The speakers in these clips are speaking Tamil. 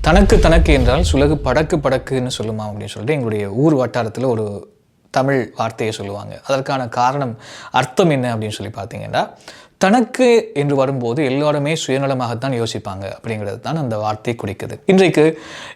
தனக்கு தனக்கு என்றால் சுலகு படக்கு படக்குன்னு சொல்லுமா அப்படின்னு சொல்லிட்டு எங்களுடைய ஊர் வட்டாரத்தில் ஒரு தமிழ் வார்த்தையை சொல்லுவாங்க. அதற்கான காரணம் அர்த்தம் என்ன அப்படின்னு சொல்லி பார்த்தீங்கன்னா, தனக்கு என்று வரும்போது எல்லாருமே சுயநலமாகத்தான் யோசிப்பாங்க அப்படிங்கிறது தான் அந்த வார்த்தை குறிக்குது. இன்றைக்கு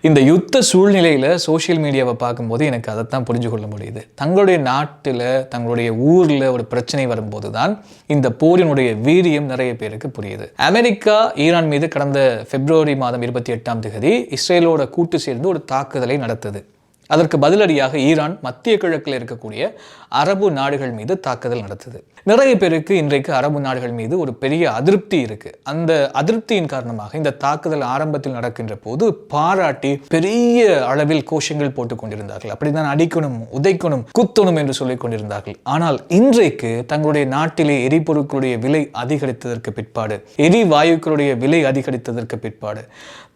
இந்த யுத்த சூழ்நிலையில் சோஷியல் மீடியாவை பார்க்கும்போது எனக்கு அதைத்தான் புரிஞ்சு கொள்ள முடியுது. தங்களுடைய நாட்டில் தங்களுடைய ஊரில் ஒரு பிரச்சனை வரும்போது தான் இந்த போரினுடைய வீரியம் நிறைய பேருக்கு புரியுது. அமெரிக்கா ஈரான் மீது கடந்த பிப்ரவரி மாதம் 28ஆம் தேதி இஸ்ரேலோட கூட்டு சேர்ந்து ஒரு தாக்குதலை நடத்தது. அதற்கு பதிலடியாக ஈரான் மத்திய கிழக்கில் இருக்கக்கூடிய அரபு நாடுகள் மீது தாக்குதல் நடத்துது. நிறைய பேருக்கு இன்றைக்கு அரபு நாடுகள் மீது ஒரு பெரிய அதிருப்தி இருக்கு. அந்த அதிருப்தியின் காரணமாக இந்த தாக்குதல் ஆரம்பத்தில் நடக்கின்ற போது பாராட்டி பெரிய அளவில் கோஷங்கள் போட்டுக் கொண்டிருந்தார்கள். அப்படிதான் அடிக்கணும், உதைக்கணும், குத்தணும் என்று சொல்லிக் கொண்டிருந்தார்கள். ஆனால் இன்றைக்கு தங்களுடைய நாட்டிலே எரிபொருட்களுடைய விலை அதிகரித்ததற்கு பிற்பாடு, எரிவாயுக்களுடைய விலை அதிகரித்ததற்கு பிற்பாடு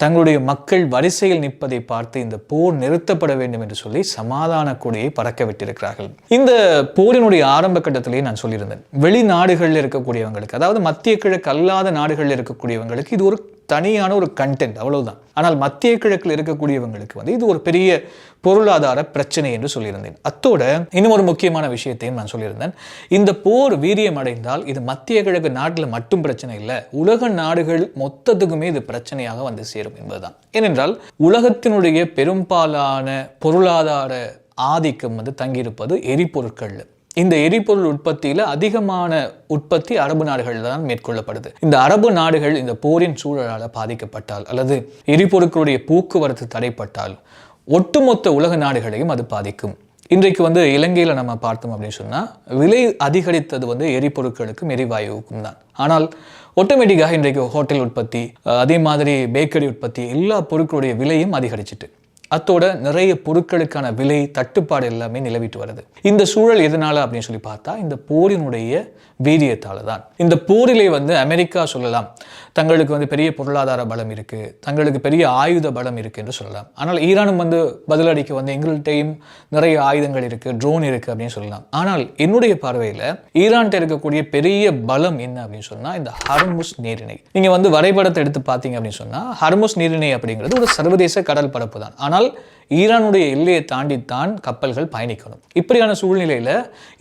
தங்களுடைய மக்கள் வரிசையில் நிற்பதை பார்த்து இந்த போர் நிறுத்தப்பட வேண்டும் என்று சொல்லி சமாதான கொடியை பறக்க விட்டிருக்கிறார்கள். இந்த போரினுடைய ஆரம்ப கட்டத்திலேயே நான் சொல்லியிருந்தேன், வெளிநாடுகளில் இருக்கக்கூடியவங்களுக்கு, அதாவது மத்திய கிழக்கு அல்லாத நாடுகளில் இருக்கக்கூடியவங்களுக்கு இது ஒரு தனியான ஒரு கண்டென்ட், அவ்வளவுதான். ஆனால் மத்திய கிழக்கில் இருக்கக்கூடியவங்களுக்கு இது ஒரு பெரிய பொருளாதார பிரச்சனை என்று சொல்லியிருந்தேன். அத்தோட இன்னும் ஒரு முக்கியமான விஷயத்தையும் நான் சொல்லியிருந்தேன். இந்த போர் வீரியம் அடைந்தால் இது மத்திய கிழக்கு நாட்டில் மட்டும் பிரச்சனை இல்லை, உலக நாடுகள் மொத்தத்துக்குமே இது பிரச்சனையாக வந்து சேரும் என்பதுதான். ஏனென்றால் உலகத்தினுடைய பெரும்பாலான பொருளாதார ஆதிக்கம் தங்கியிருப்பது எரிபொருட்கள். இந்த எரிபொருள் உற்பத்தியில் அதிகமான உற்பத்தி அரபு நாடுகள் தான் மேற்கொள்ளப்படுது. இந்த அரபு நாடுகள் இந்த போரின் சூழலால் பாதிக்கப்பட்டால் அல்லது எரிபொருட்களுடைய போக்குவரத்து தடைப்பட்டால் ஒட்டுமொத்த உலக நாடுகளையும் அது பாதிக்கும். இன்றைக்கு இலங்கையில் நம்ம பார்த்தோம் அப்படின்னு சொன்னால் விலை அதிகரித்தது எரிபொருட்களுக்கும் எரிவாயுவுக்கும் தான். ஆனால் ஆட்டோமேட்டிக்காக இன்றைக்கு ஹோட்டல் உற்பத்தி, அதே மாதிரி பேக்கரி உற்பத்தி, எல்லா பொருட்களுடைய விலையும் அதிகரிச்சிட்டு, அத்தோட நிறைய பொருட்களுக்கான விலை தட்டுப்பாடு எல்லாமே நிலவிட்டு வருது. இந்த சூழல் எதனால அப்படின்னு சொல்லி பார்த்தா இந்த போரினுடைய வீரியத்தால தான். இந்த போரிலே அமெரிக்கா சொல்லலாம் தங்களுக்கு பெரிய பொருளாதார பலம் இருக்கு, தங்களுக்கு பெரிய ஆயுத பலம் இருக்கு என்று சொல்லலாம். ஆனால் ஈரானும் பதிலடிக்கு எங்கள்கிட்டையும் நிறைய ஆயுதங்கள் இருக்கு, ட்ரோன் இருக்கு அப்படின்னு சொல்லலாம். ஆனால் என்னுடைய பார்வையில் ஈரான்கிட்ட இருக்கக்கூடிய பெரிய பலம் என்ன அப்படின்னு சொன்னா இந்த ஹர்முஸ் நீரிணை. நீங்க வரைபடத்தை எடுத்து பார்த்தீங்க அப்படின்னு சொன்னா ஹர்முஸ் நீரிணை அப்படிங்கிறது ஒரு சர்வதேச கடல் பரப்பு தான். ஆனால் ஈரானுடைய எல்லையை தாண்டித்தான் கப்பல்கள் பயணிக்கணும். இப்படியான சூழ்நிலையில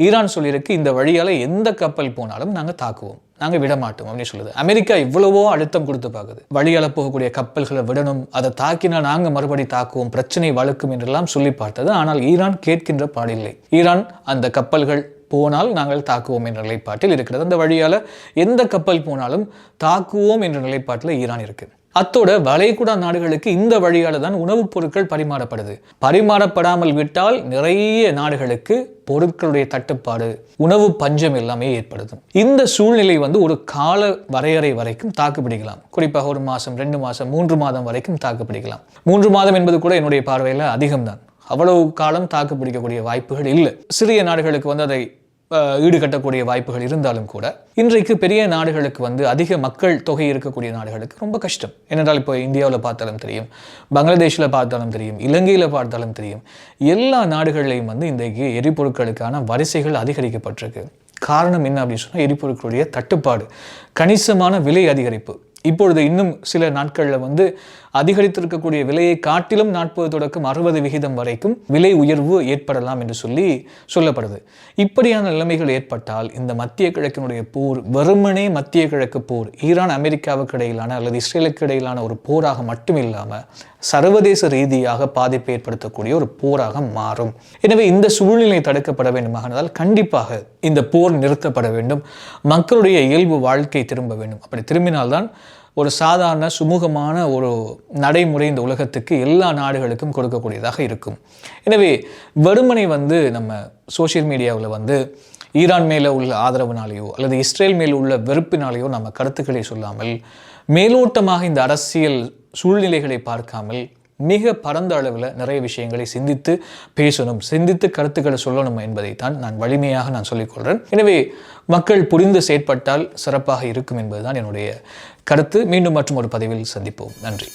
ஈரான் சொல்லியிருக்கு, இந்த வழியால எந்த கப்பல் போனாலும் நாங்க தாக்குவோம், நாங்க விட மாட்டோம் அப்படின்னு சொல்லுது. அமெரிக்கா இவ்வளவோ அழுத்தம் கொடுத்து பார்க்குது, வழியால போகக்கூடிய கப்பல்களை விடணும், அதை தாக்கினா நாங்க மறுபடி தாக்குவோம், பிரச்சனை வளர்க்கும் என்றெல்லாம் சொல்லி பார்த்தது. ஆனால் ஈரான் கேட்கின்ற பாடில்லை. ஈரான் அந்த கப்பல்கள் போனால் நாங்கள் தாக்குவோம் என்ற நிலைப்பாட்டில் இருக்கிறது. அந்த வழியால எந்த கப்பல் போனாலும் தாக்குவோம் என்ற நிலைப்பாட்டில் ஈரான் இருக்கு. அத்தோட வளைகுடா நாடுகளுக்கு இந்த வழியால தான் உணவுப் பொருட்கள் பரிமாறப்படுது. பரிமாறப்படாமல் விட்டால் நிறைய நாடுகளுக்கு பொருட்களுடைய தட்டுப்பாடு, உணவு பஞ்சம் எல்லாமே ஏற்படுது. இந்த சூழ்நிலை ஒரு கால வரையறை வரைக்கும் தாக்குப்பிடிக்கலாம். குறிப்பாக 1 மாதம், 2 மாதம், 3 மாதம் வரைக்கும் தாக்குப்பிடிக்கலாம். 3 மாதம் என்பது கூட என்னுடைய பார்வையில் அதிகம்தான். அவ்வளவு காலம் தாக்குப்பிடிக்கக்கூடிய வாய்ப்புகள் இல்லை. சிறிய நாடுகளுக்கு அதை ஈடுகட்டக்கூடிய வாய்ப்புகள் இருந்தாலும் கூட இன்றைக்கு பெரிய நாடுகளுக்கு அதிக மக்கள் தொகை இருக்கக்கூடிய நாடுகளுக்கு ரொம்ப கஷ்டம். ஏனென்றால் இப்போ இந்தியாவில் பார்த்தாலும் தெரியும், பங்களாதேஷில் பார்த்தாலும் தெரியும், இலங்கையில் பார்த்தாலும் தெரியும், எல்லா நாடுகள்லையும் இன்றைக்கு எரிபொருட்களுக்கான வரிசைகள் அதிகரிக்கப்பட்டிருக்கு. காரணம் என்ன அப்படின்னு சொன்னால் எரிபொருட்களுடைய தட்டுப்பாடு, கணிசமான விலை அதிகரிப்பு. இப்பொழுது இன்னும் சில நாட்களில் அதிகரித்திருக்கக்கூடிய விலையை காட்டிலும் 40 தொடக்கம் 60% வரைக்கும் விலை உயர்வு ஏற்படலாம் என்று சொல்லப்படுது. இப்படியான நிலைமைகள் ஏற்பட்டால் இந்த மத்திய கிழக்கினுடைய போர் வெறுமனே மத்திய கிழக்கு போர், ஈரான் அமெரிக்காவுக்கு இடையிலான அல்லது இஸ்ரேலுக்கு இடையிலான ஒரு போராக மட்டும் இல்லாமல் சர்வதேச ரீதியாக பாதிப்பை ஏற்படுத்தக்கூடிய ஒரு போராக மாறும். எனவே இந்த சூழ்நிலை தடுக்கப்பட வேண்டுமானால் கண்டிப்பாக இந்த போர் நிறுத்தப்பட வேண்டும், மக்களுடைய இயல்பு வாழ்க்கை திரும்ப வேண்டும். அப்படி திரும்பினால்தான் ஒரு சாதாரண சுமூகமான ஒரு நடைமுறை இந்த உலகத்துக்கு எல்லா நாடுகளுக்கும் கொடுக்கக்கூடியதாக இருக்கும். எனவே வெறுமனை நம்ம சோஷியல் மீடியாவில் ஈரான் மேலே உள்ள ஆதரவுனாலேயோ அல்லது இஸ்ரேல் மேல் உள்ள வெறுப்பினாலேயோ நம்ம கருத்துக்களை சொல்லாமல், மேலோட்டமாக இந்த அரசியல் சூழ்நிலைகளை பார்க்காமல் மிக பரந்த அளவில் நிறைய விஷயங்களை சிந்தித்து பேசணும், சிந்தித்து கருத்துக்களை சொல்லணும் என்பதைத்தான் நான் வலிமையாக சொல்லிக்கொள்கிறேன். எனவே மக்கள் புரிந்து செயற்பட்டால் சிறப்பாக இருக்கும் என்பதுதான் என்னுடைய கருத்து. மீண்டும் மற்றும் ஒரு பதிவில் சந்திப்போம். நன்றி.